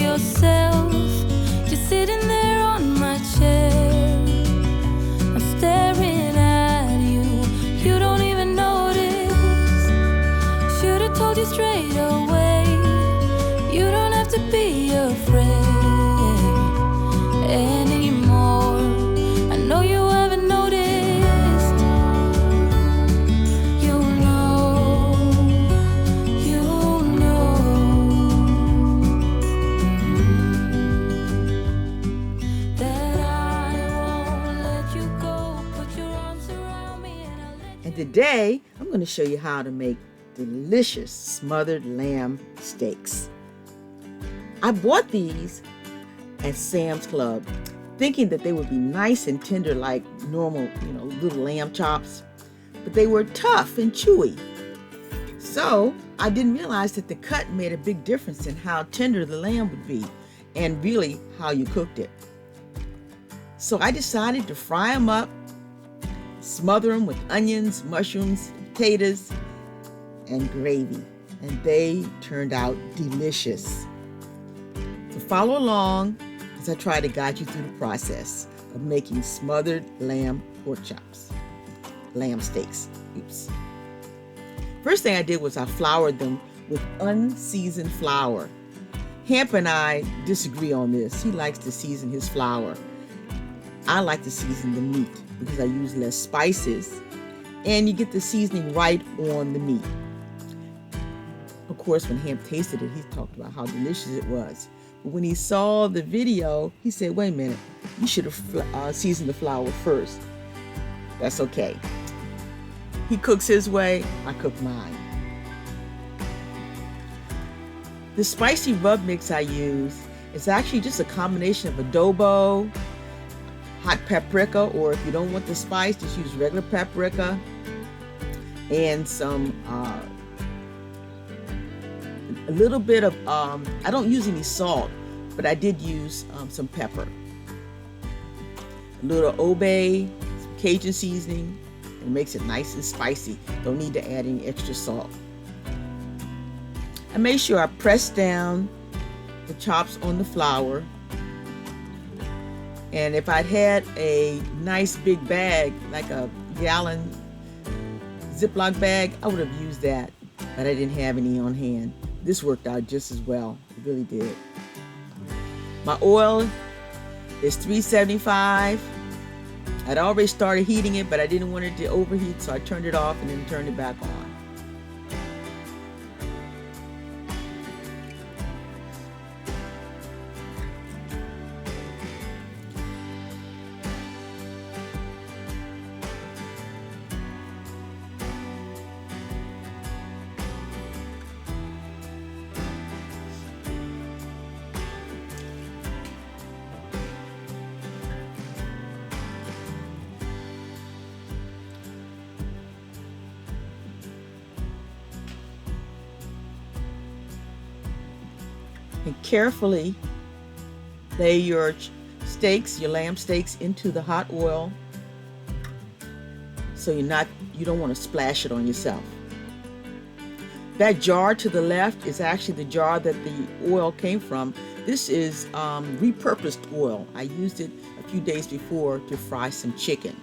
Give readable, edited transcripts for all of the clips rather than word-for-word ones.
yourself. You're sitting there on my chair. I'm staring at you. You don't even notice. Should've told you straight away. You don't have to be afraid anymore. I know you haven't noticed. You know that I won't let you go. Put your arms around me and I'll let you. And today, I'm going to show you how to make delicious smothered lamb steaks. I bought these at Sam's Club, thinking that they would be nice and tender like normal, little lamb chops, but they were tough and chewy. So I didn't realize that the cut made a big difference in how tender the lamb would be and really how you cooked it. So I decided to fry them up, smother them with onions, mushrooms, potatoes, and gravy, and they turned out delicious. So follow along as I try to guide you through the process of making smothered lamb steaks. First thing I did was I floured them with unseasoned flour. Hamp and I disagree on this. He likes to season his flour. I like to season the meat because I use less spices, and you get the seasoning right on the meat. Of course, when Hamp tasted it, he talked about how delicious it was. But when he saw the video, he said, wait a minute, you should have seasoned the flour first. That's okay. He cooks his way, I cook mine. The spicy rub mix I use is actually just a combination of adobo, hot paprika, or if you don't want the spice, just use regular paprika, and some a little bit of I don't use any salt, but I did use some pepper, a little obey, some Cajun seasoning. It makes it nice and spicy. Don't need to add any extra salt. I made sure I pressed down the chops on the flour. And if I'd had a nice big bag, like a gallon Ziploc bag, I would have used that, but I didn't have any on hand. This worked out just as well. It really did. My oil is $3.75. I'd already started heating it, but I didn't want it to overheat, so I turned it off and then turned it back on. And carefully lay your lamb steaks into the hot oil, so you don't want to splash it on yourself. That jar to the left is actually the jar that the oil came from. This is repurposed oil. I used it a few days before to fry some chicken.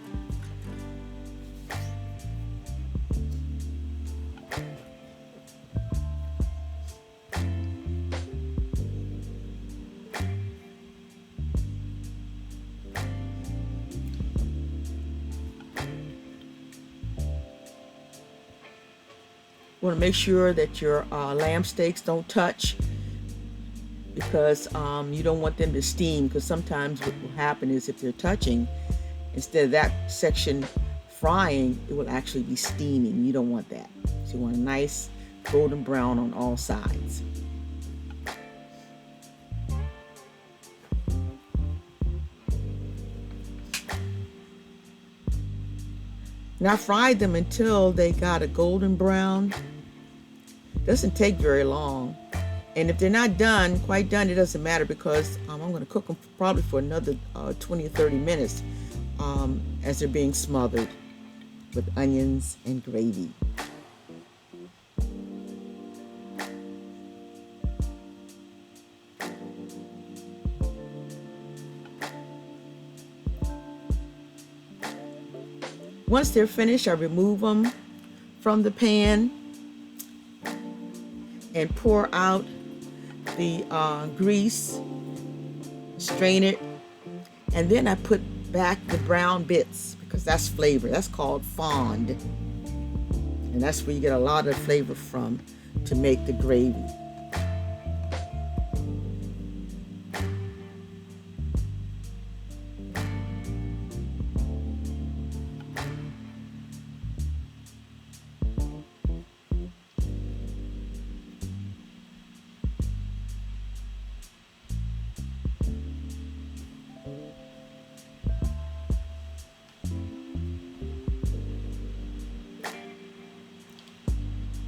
You want to make sure that your lamb steaks don't touch, because you don't want them to steam, because sometimes what will happen is if they're touching, instead of that section frying, it will actually be steaming. You don't want that. So you want a nice golden brown on all sides. And I fried them until they got a golden brown. Doesn't take very long. And if they're not quite done, it doesn't matter, because I'm going to cook them probably for another 20 or 30 minutes as they're being smothered with onions and gravy. Once they're finished, I remove them from the pan and pour out the grease, strain it, and then I put back the brown bits because that's flavor. That's called fond, and that's where you get a lot of flavor from to make the gravy.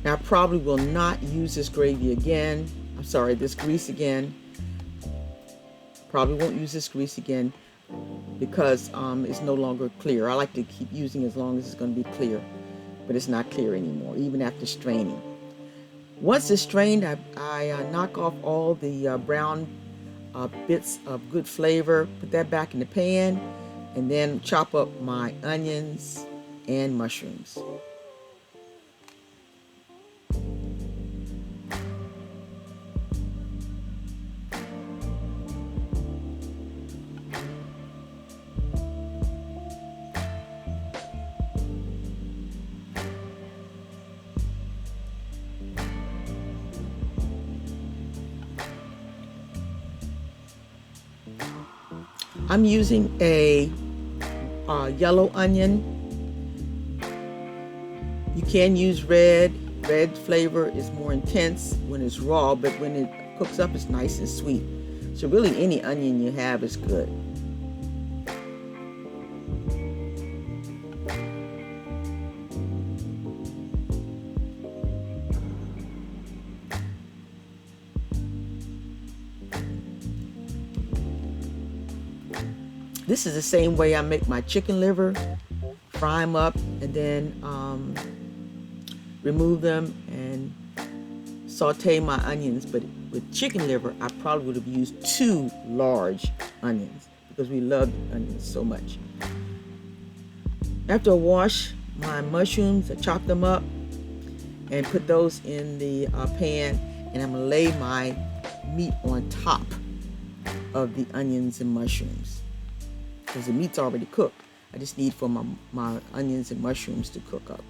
Now, I probably will not use this gravy again. I'm sorry, this grease again. Probably won't use this grease again because it's no longer clear. I like to keep using it as long as it's going to be clear, but it's not clear anymore, even after straining. Once it's strained, I knock off all the brown bits of good flavor, put that back in the pan, and then chop up my onions and mushrooms. I'm using a yellow onion. You can use red. Red flavor is more intense when it's raw, but when it cooks up, it's nice and sweet. So really, any onion you have is good. This is the same way I make my chicken liver. Fry them up and then remove them and saute my onions. But with chicken liver, I probably would have used 2 large onions because we love onions so much. After I wash my mushrooms, I chop them up and put those in the pan, and I'm gonna lay my meat on top of the onions and mushrooms. Because the meat's already cooked. I just need for my onions and mushrooms to cook up.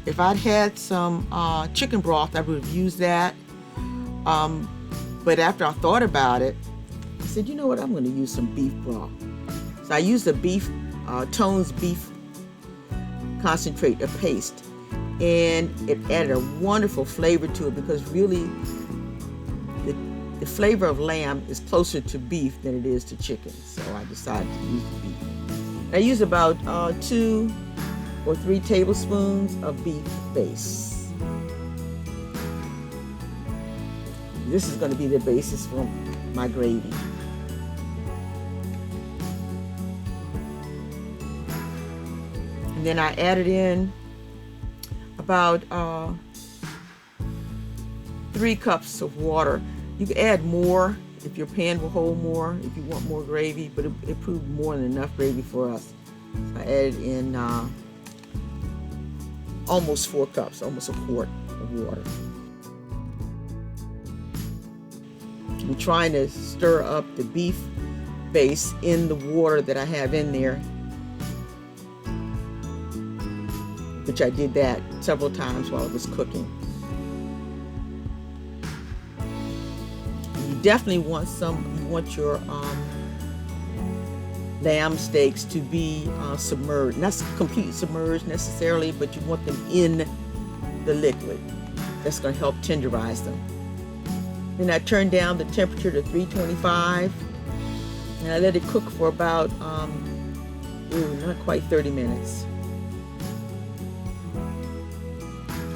If I'd had some chicken broth, I would have used that. But after I thought about it, I said, you know what, I'm going to use some beef broth. So I used the Tone's beef concentrate, a paste, and it added a wonderful flavor to it because really the flavor of lamb is closer to beef than it is to chicken. So I decided to use the beef. I used about 2 or 3 tablespoons of beef base. This is going to be the basis for my gravy. And then I added in about 3 cups of water. You can add more if your pan will hold more, if you want more gravy, but it proved more than enough gravy for us. So I added in almost 4 cups, almost a quart of water. I'm trying to stir up the beef base in the water that I have in there, which I did that several times while I was cooking. You definitely want your lamb steaks to be submerged. Not completely submerged necessarily, but you want them in the liquid. That's going to help tenderize them. Then I turned down the temperature to 325, and I let it cook for about, not quite 30 minutes.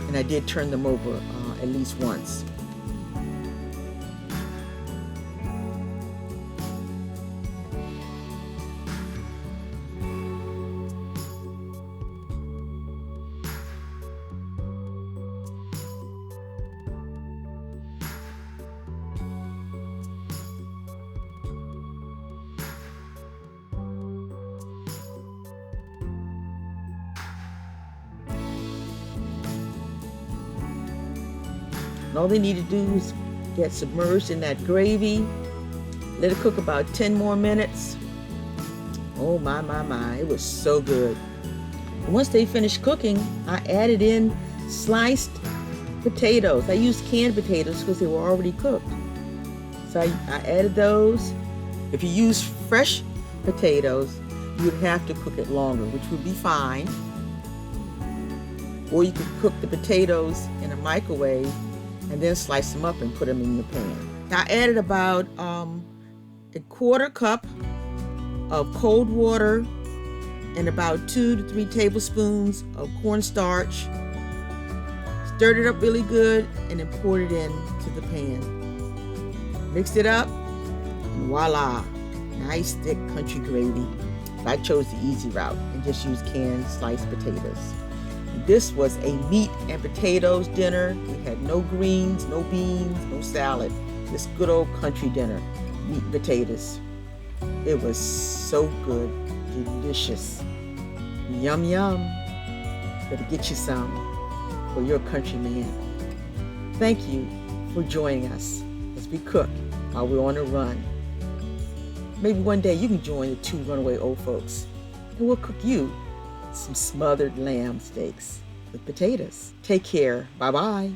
And I did turn them over at least once. And all they need to do is get submerged in that gravy. Let it cook about 10 more minutes. Oh my, my, my. It was so good. And once they finished cooking, I added in sliced potatoes. I used canned potatoes because they were already cooked. So I added those. If you use fresh potatoes, you would have to cook it longer, which would be fine. Or you could cook the potatoes in a microwave and then slice them up and put them in your pan. I added about a quarter cup of cold water and about 2 to 3 tablespoons of cornstarch. Stirred it up really good and then poured it into the pan. Mixed it up and voila, nice thick country gravy. I chose the easy route and just used canned sliced potatoes. This was a meat and potatoes dinner. We had no greens, no beans, no salad. This good old country dinner, meat and potatoes. It was so good, delicious. Yum, yum. Better get you some for your countryman. Thank you for joining us as we cook while we're on the run. Maybe one day you can join the 2 runaway old folks and we'll cook you some smothered lamb steaks with potatoes. Take care. Bye-bye.